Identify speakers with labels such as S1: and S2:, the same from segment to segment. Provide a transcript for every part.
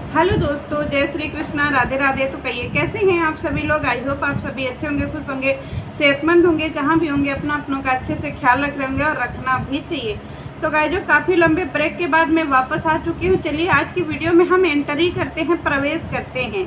S1: Hello दोस्तों, जय श्री कृष्णा, राधे राधे। तो कहिए कैसे हैं आप सभी लोग। आई होप आप सभी अच्छे होंगे, खुश होंगे, सेहतमंद होंगे। जहाँ भी होंगे अपनों का अच्छे से ख्याल रख रहे होंगे और रखना भी चाहिए। तो गाइस, जो काफ़ी लंबे ब्रेक के बाद मैं वापस आ चुकी हूँ। चलिए आज की वीडियो में हम एंट्री करते हैं, प्रवेश करते हैं।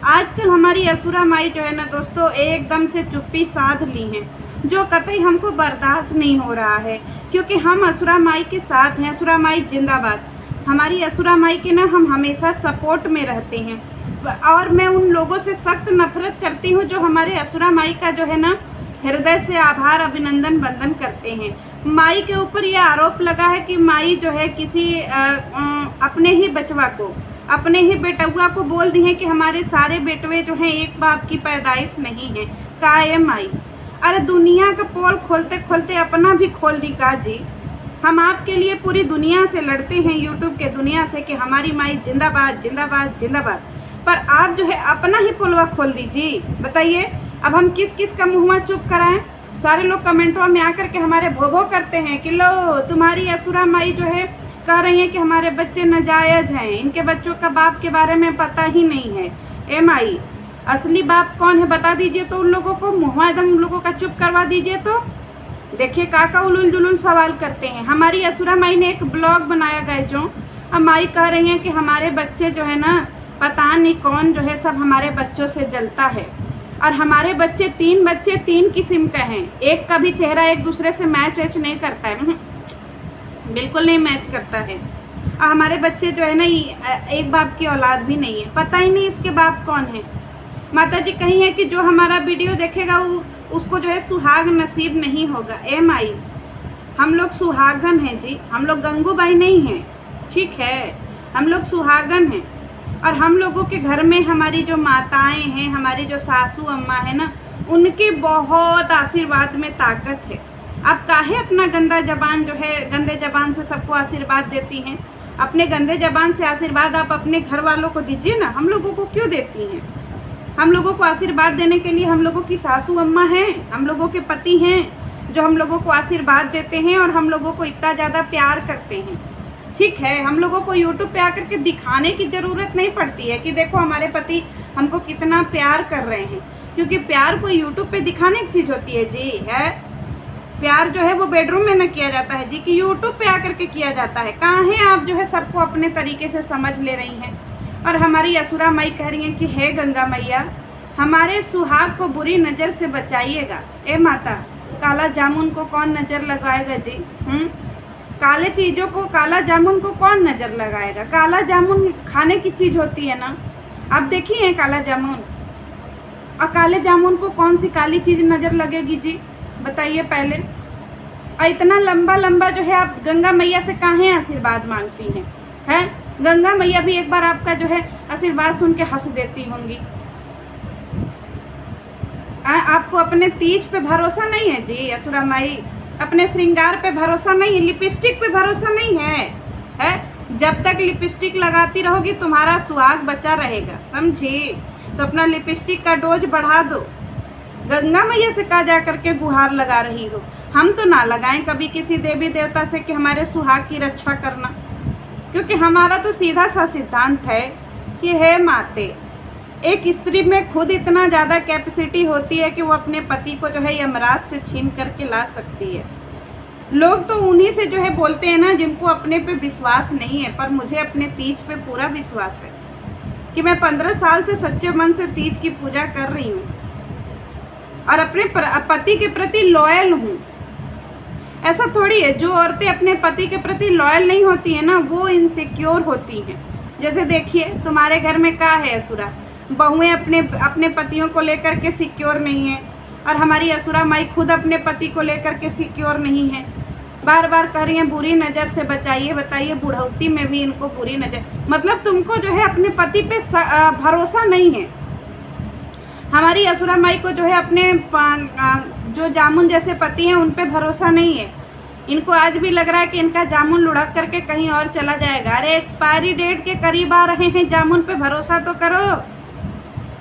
S1: आजकल हमारी असुरा माई जो है ना दोस्तों, एकदम से चुप्पी साध ली हैं, जो कतई हमको बर्दाश्त नहीं हो रहा है, क्योंकि हम असुरा माई के साथ हैं। असुरा माई जिंदाबाद। हमारी असुरा माई के ना हम हमेशा सपोर्ट में रहते हैं। और मैं उन लोगों से सख्त नफरत करती हूँ जो हमारे असुरा माई का जो है ना हृदय से आभार अभिनंदन वंदन करते हैं। माई के ऊपर यह आरोप लगा है कि माई जो है किसी अपने ही बचवा को, अपने ही बेटुआ को बोल दी है कि हमारे सारे बेटवे जो हैं एक बाप की पैदाइश नहीं है। का ये माई, अरे दुनिया का पोल खोलते खोलते अपना भी खोल दी का जी। हम आपके लिए पूरी दुनिया से लड़ते हैं, यूट्यूब के दुनिया से, कि हमारी माई जिंदाबाद जिंदाबाद जिंदाबाद। पर आप जो है अपना ही पुलवा खोल दीजिए। बताइए अब हम किस किस का मुँह चुप कराएं। सारे लोग कमेंटों में आकर के हमारे भोभो करते हैं कि लो तुम्हारी असुरा माई जो है कह रही है कि हमारे बच्चे नाजायज हैं, इनके बच्चों का बाप के बारे में पता ही नहीं है। ए माई, असली बाप कौन है बता दीजिए तो उन लोगों को, मुँह एकदम उन लोगों का चुप करवा दीजिए। तो देखिए काका उलुल जुलुल सवाल करते हैं। हमारी असुरा माई ने एक ब्लॉग बनाया गया जो अब माई कह रही हैं कि हमारे बच्चे जो है ना पता नहीं कौन जो है सब हमारे बच्चों से जलता है। और हमारे बच्चे तीन किस्म का हैं। एक का भी चेहरा एक दूसरे से मैच वैच नहीं करता है, बिल्कुल नहीं मैच करता है। और हमारे बच्चे जो है ना एक बाप की औलाद भी नहीं है, पता ही नहीं इसके बाप कौन है। माता जी कही है कि जो हमारा वीडियो देखेगा वो उसको जो है सुहाग नसीब नहीं होगा। ए माई, हम लोग सुहागन हैं जी, हम लोग गंगूबाई नहीं हैं, ठीक है, हम लोग सुहागन हैं। और हम लोगों के घर में हमारी जो माताएं हैं, हमारी जो सासू अम्मा है ना, उनके बहुत आशीर्वाद में ताकत है। आप काहे अपना गंदा जबान जो है, गंदे जबान से सबको आशीर्वाद देती हैं। अपने गंदे जबान से आशीर्वाद आप अपने घर वालों को दीजिए ना, हम लोगों को क्यों देती हैं। हम लोगों को आशीर्वाद देने के लिए हम लोगों की सासू अम्मा हैं, हम लोगों के पति हैं जो हम लोगों को आशीर्वाद देते हैं और हम लोगों को इतना ज़्यादा प्यार करते हैं। ठीक है, हम लोगों को यूट्यूब पे आकर के दिखाने की ज़रूरत नहीं पड़ती है कि देखो हमारे पति हमको कितना प्यार कर रहे हैं, क्योंकि प्यार कोई यूट्यूब पे दिखाने की चीज़ होती है जी। है प्यार जो है वो बेडरूम में न किया जाता है जी, कि यूट्यूब पे आकर के किया जाता है। कहाँ है आप जो है सबको अपने तरीके से समझ ले रही हैं। और हमारी असुरा माई कह रही है कि हे गंगा मैया, हमारे सुहाग को बुरी नज़र से बचाइएगा। ए माता, काला जामुन को कौन नज़र लगाएगा जी। काले चीज़ों को, काला जामुन को कौन नज़र लगाएगा। काला जामुन खाने की चीज़ होती है ना, आप देखिए काला जामुन। और काले जामुन को कौन सी काली चीज़ नज़र लगेगी जी, बताइए पहले। और इतना लंबा लंबा जो है आप गंगा मैया से काहे आशीर्वाद मांगती हैं। गंगा मैया भी एक बार आपका जो है आशीर्वाद सुन के हंस देती होंगी। आपको अपने तीज पे भरोसा नहीं है जी असुरा माई, अपने श्रृंगार पे भरोसा नहीं है, लिपस्टिक पे भरोसा नहीं है। जब तक लिपस्टिक लगाती रहोगी तुम्हारा सुहाग बचा रहेगा, समझी। तो अपना लिपस्टिक का डोज बढ़ा दो। गंगा मैया से कहा जा करके गुहार लगा रही हो। हम तो ना लगाएं कभी किसी देवी देवता से कि हमारे सुहाग की रक्षा करना, क्योंकि हमारा तो सीधा सा सिद्धांत है कि हे माते, एक स्त्री में खुद इतना ज़्यादा कैपेसिटी होती है कि वो अपने पति को जो है यमराज से छीन करके ला सकती है। लोग तो उन्हीं से जो है बोलते हैं ना जिनको अपने पे विश्वास नहीं है, पर मुझे अपने तीज पे पूरा विश्वास है कि मैं 15 साल से सच्चे मन से तीज की पूजा कर रही हूँ और अपने पति के प्रति लॉयल हूँ। ऐसा थोड़ी है, जो औरतें अपने पति के प्रति लॉयल नहीं होती हैं ना, वो इनसिक्योर होती हैं। जैसे देखिए तुम्हारे घर में क्या है असुरा, बहुएं अपने पतियों को लेकर के सिक्योर नहीं है, और हमारी असुरा माई खुद अपने पति को लेकर के सिक्योर नहीं है। बार बार कह रही हैं बुरी नज़र से बचाइए। बताइए, बुढ़ौती में भी इनको बुरी नज़र, मतलब तुमको जो है अपने पति पे भरोसा नहीं है। हमारी असुरा माई को जो है अपने जो जामुन जैसे पति हैं उन पे भरोसा नहीं है। इनको आज भी लग रहा है कि इनका जामुन लुढ़क करके कहीं और चला जाएगा। अरे एक्सपायरी डेट के करीब आ रहे हैं, जामुन पे भरोसा तो करो।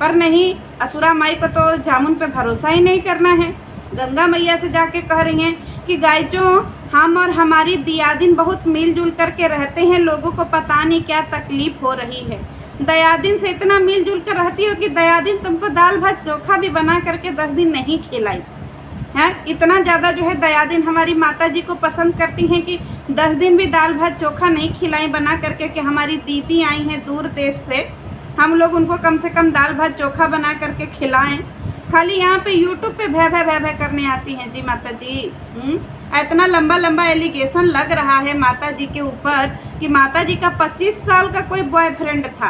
S1: पर नहीं, असुरा माई को तो जामुन पे भरोसा ही नहीं करना है। गंगा मैया से जाके कह रही हैं कि गाय जो हम और हमारी दयादिन बहुत मिलजुल करके रहते हैं, लोगों को पता नहीं क्या तकलीफ हो रही है। दयादिन से इतना मिलजुल कर रहती हो कि दयादिन तुमको दाल भात चोखा भी बना करके 10 दिन नहीं खिलाई है। इतना ज़्यादा जो है दयादिन हमारी माता जी को पसंद करती हैं कि 10 दिन भी दाल भात चोखा नहीं खिलाई बना करके, कि हमारी दीदी आई हैं दूर देश से, हम लोग उनको कम से कम दाल भात चोखा बना करके खिलाएं। खाली यहाँ पे यूट्यूब पे भय भय भय भय करने आती हैं जी माता जी। इतना लंबा लंबा एलिगेशन लग रहा है माता जी के ऊपर कि माता जी का 25 साल का कोई बॉयफ्रेंड था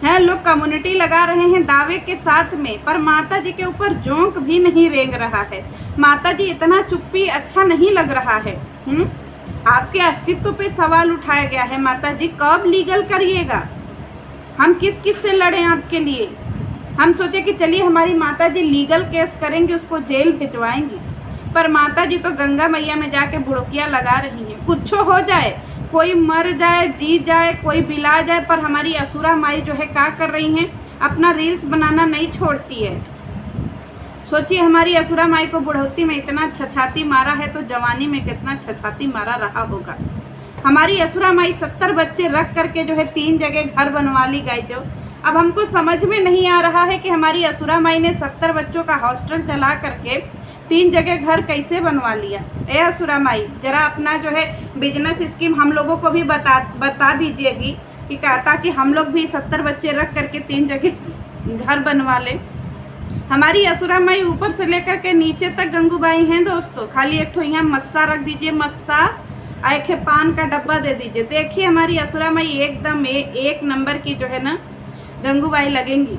S1: है। लोग कम्युनिटी लगा रहे हैं दावे के साथ में, पर माता जी के ऊपर जोंक भी नहीं रेंग रहा है। माता जी इतना चुप्पी अच्छा नहीं लग रहा है। आपके अस्तित्व पे सवाल उठाया गया है माता जी, कब लीगल करिएगा? हम किस किस से लड़ें आपके लिए? हम सोचे कि चलिए हमारी माता जी लीगल केस करेंगे, उसको जेल भिजवाएंगी, पर माता जी तो गंगा मैया में जाके बुड़कियाँ लगा रही हैं। कुछ हो जाए, कोई मर जाए, जी जाए, कोई बिला जाए, पर हमारी असुरा माई जो है क्या कर रही हैं, अपना रील्स बनाना नहीं छोड़ती है। सोचिए हमारी असुरा माई को बुढ़ौती में इतना छछाती मारा है तो जवानी में कितना छछाती मारा रहा होगा। हमारी असुरा माई 70 बच्चे रख करके जो है 3 जगह घर बनवा ली गई। जो अब हमको समझ में नहीं आ रहा है कि हमारी असुरा माई ने 70 बच्चों का हॉस्टल चला करके 3 जगह घर कैसे बनवा लिया। ए असुरा माई, जरा अपना जो है बिजनेस स्कीम हम लोगों को भी बता दीजिएगी कि ताकि हम लोग भी 70 बच्चे रख करके 3 जगह घर बनवा लें। हमारी असुरा माई ऊपर से लेकर के नीचे तक गंगूबाई हैं दोस्तों। खाली एक ठो यहाँ मस्सा रख दीजिए, मस्सा, एक पान का डब्बा दे दीजिए। देखिए हमारी असुरा माई एकदम एक नंबर की जो है ना गंगूबाई लगेंगी।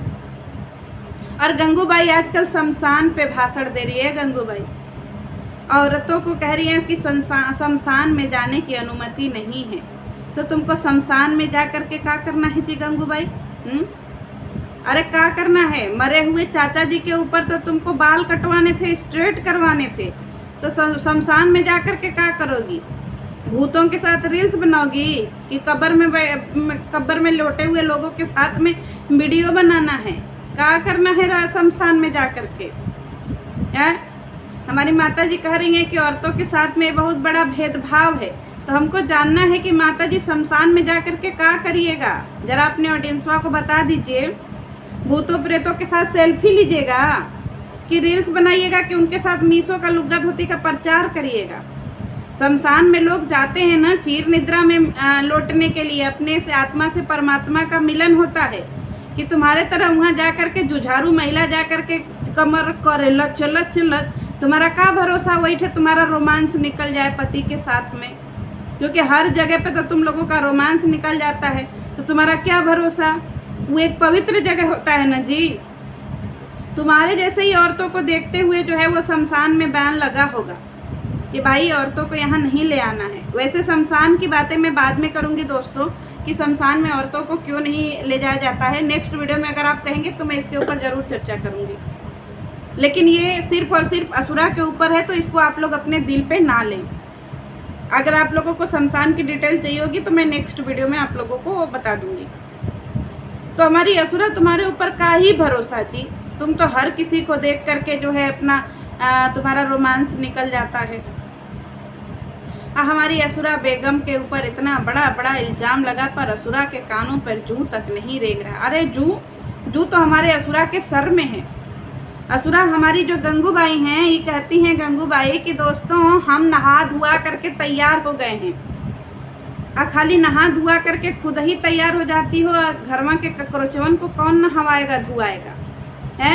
S1: और गंगूबाई आजकल शमशान पे भाषण दे रही है। गंगूबाई औरतों को कह रही है कि शमशान में जाने की अनुमति नहीं है, तो तुमको शमशान में जा कर के क्या करना है जी गंगूबाई? अरे क्या करना है? मरे हुए चाचा जी के ऊपर तो तुमको बाल कटवाने थे, स्ट्रेट करवाने थे, तो शमशान में जा कर के क्या करोगी? भूतों के साथ रील्स बनाओगी कि कब्र में लौटे हुए लोगों के साथ में वीडियो बनाना है? क्या करना है शमशान में जा कर के? हमारी माता जी कह रही हैं कि औरतों के साथ में बहुत बड़ा भेदभाव है, तो हमको जानना है कि माता जी शमशान में जा कर के क्या करिएगा? जरा अपने ऑडियंसवा को बता दीजिए। भूतों प्रेतों के साथ सेल्फी लीजिएगा कि रील्स बनाइएगा कि उनके साथ मीशो का लुग्गा धोती का प्रचार करिएगा? शमशान में लोग जाते हैं ना चीर निद्रा में लौटने के लिए, अपने से आत्मा से परमात्मा का मिलन होता है, कि तुम्हारे तरह वहाँ जा कर के जुझारू महिला जा कर के कमर करे लच लच लच, तुम्हारा क्या भरोसा वही थे तुम्हारा रोमांस निकल जाए पति के साथ में? क्योंकि हर जगह पे तो तुम लोगों का रोमांस निकल जाता है, तो तुम्हारा क्या भरोसा? वो एक पवित्र जगह होता है ना जी। तुम्हारे जैसे ही औरतों को देखते हुए जो है वो शमशान में बैन लगा होगा कि भाई औरतों को यहाँ नहीं ले आना है। वैसे शमशान की बातें मैं बाद में करूँगी दोस्तों, कि शमशान में औरतों को क्यों नहीं ले जाया जाता है। नेक्स्ट वीडियो में अगर आप कहेंगे तो मैं इसके ऊपर ज़रूर चर्चा करूँगी। लेकिन ये सिर्फ और सिर्फ असुरा के ऊपर है, तो इसको आप लोग अपने दिल पे ना लें। अगर आप लोगों को शमशान की डिटेल चाहिए होगी तो मैं नेक्स्ट वीडियो में आप लोगों को बता दूँगी। तो हमारी असुरा तुम्हारे ऊपर का ही भरोसा जी, तुम तो हर किसी को देख करके जो है अपना तुम्हारा रोमांस निकल जाता है। हमारी असुरा बेगम के ऊपर इतना बड़ा बड़ा इल्ज़ाम लगा, पर असुरा के कानों पर जू तक नहीं रेंग रहा। अरे जू तो हमारे असुरा के सर में है। असुरा हमारी जो गंगूबाई हैं, ये कहती हैं गंगूबाई कि दोस्तों हम नहा धुआ करके तैयार हो गए हैं। खाली नहा धुआ करके खुद ही तैयार हो जाती हो, घरवा के ककरोचवन को कौन नहवाएगा धुआएगा? है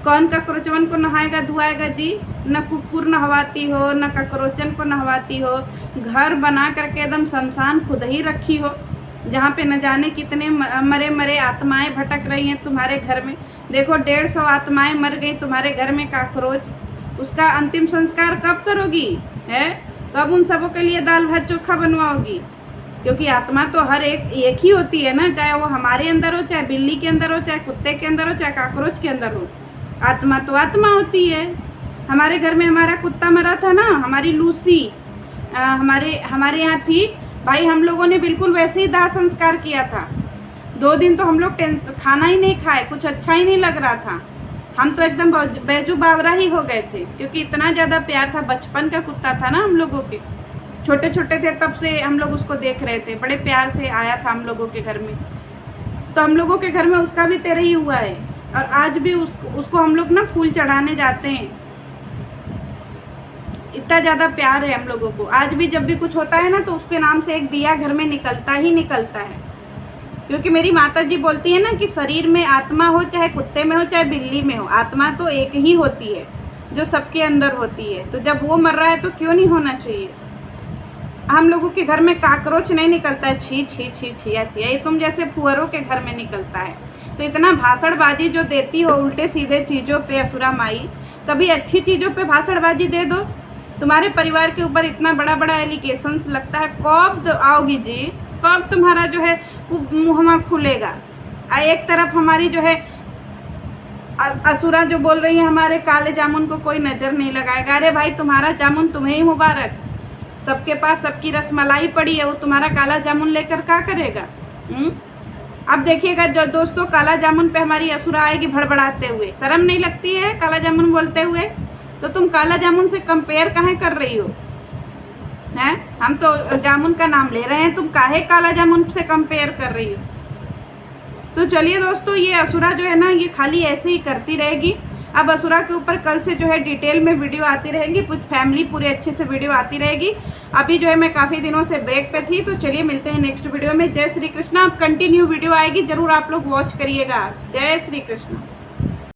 S1: कौन ककरोचवन को नहाएगा धुआएगा जी? न कुकुर नहवाती हो, न ककरोचन को नहवाती हो। घर बना करके एकदम शमशान खुद ही रखी हो, जहाँ पे न जाने कितने मरे मरे आत्माएं भटक रही हैं तुम्हारे घर में। देखो 150 आत्माएं मर गई तुम्हारे घर में काकरोच। उसका अंतिम संस्कार कब करोगी? है कब उन सबों के लिए दाल भात चोखा बनवाओगी? क्योंकि आत्मा तो हर एक ही होती है ना, चाहे वो हमारे अंदर हो, चाहे बिल्ली के अंदर हो, चाहे कुत्ते के अंदर हो, चाहे काकरोच के अंदर हो। आत्मा तो आत्मा होती है। हमारे घर में हमारा कुत्ता मरा था ना, हमारी लूसी हमारे यहाँ थी भाई, हम लोगों ने बिल्कुल वैसे ही दाह संस्कार किया था। 2 दिन तो हम लोग खाना ही नहीं खाए, कुछ अच्छा ही नहीं लग रहा था। हम तो एकदम बैजू बावरा ही हो गए थे, क्योंकि इतना ज़्यादा प्यार था। बचपन का कुत्ता था ना हम लोगों के, छोटे छोटे थे तब से हम लोग उसको देख रहे थे, बड़े प्यार से आया था हम लोगों के घर में। तो हम लोगों के घर में उसका भी तेरे ही हुआ है, और आज भी उसको हम लोग ना फूल चढ़ाने जाते हैं। इतना ज़्यादा प्यार है हम लोगों को। आज भी जब भी कुछ होता है ना, तो उसके नाम से एक दिया घर में निकलता ही निकलता है। क्योंकि मेरी माता जी बोलती है ना कि शरीर में आत्मा हो, चाहे कुत्ते में हो चाहे बिल्ली में हो, आत्मा तो एक ही होती है जो सबके अंदर होती है। तो जब वो मर रहा है तो क्यों नहीं होना चाहिए। हम लोगों के घर में काकरोच नहीं निकलता है, छी छी छी छिया छिया, ये तुम जैसे फुहरों के घर में निकलता है। तो इतना भाषणबाजी जो देती हो उल्टे सीधे चीज़ों पे असुरा माई, कभी अच्छी चीज़ों पे भाषणबाजी दे दो। तुम्हारे परिवार के ऊपर इतना बड़ा बड़ा एलिगेशंस लगता है, कब आओगी जी, कब तुम्हारा जो है मुँह खुलेगा। एक तरफ हमारी जो है असुरा जो बोल रही है हमारे काले जामुन को कोई नज़र नहीं लगाएगा। अरे भाई, तुम्हारा जामुन तुम्हें ही मुबारक, सबके पास सबकी रसमलाई पड़ी है, वो तुम्हारा काला जामुन लेकर क्या करेगा। अब देखिएगा जो दोस्तों, काला जामुन पे हमारी असुरा आएगी भड़बड़ाते हुए। शर्म नहीं लगती है काला जामुन बोलते हुए? तो तुम काला जामुन से कंपेयर काहे कर रही हो हैं? हम तो जामुन का नाम ले रहे हैं, तुम काहे काला जामुन से कंपेयर कर रही हो? तो चलिए दोस्तों, ये असुरा जो है ना, ये खाली ऐसे ही करती रहेगी। अब असुरा के ऊपर कल से जो है डिटेल में वीडियो आती रहेंगी, कुछ फैमिली पूरे अच्छे से वीडियो आती रहेगी। अभी जो है मैं काफ़ी दिनों से ब्रेक पे थी, तो चलिए मिलते हैं नेक्स्ट वीडियो में। जय श्री कृष्णा। अब कंटिन्यू वीडियो आएगी, ज़रूर आप लोग वॉच करिएगा। जय श्री कृष्णा।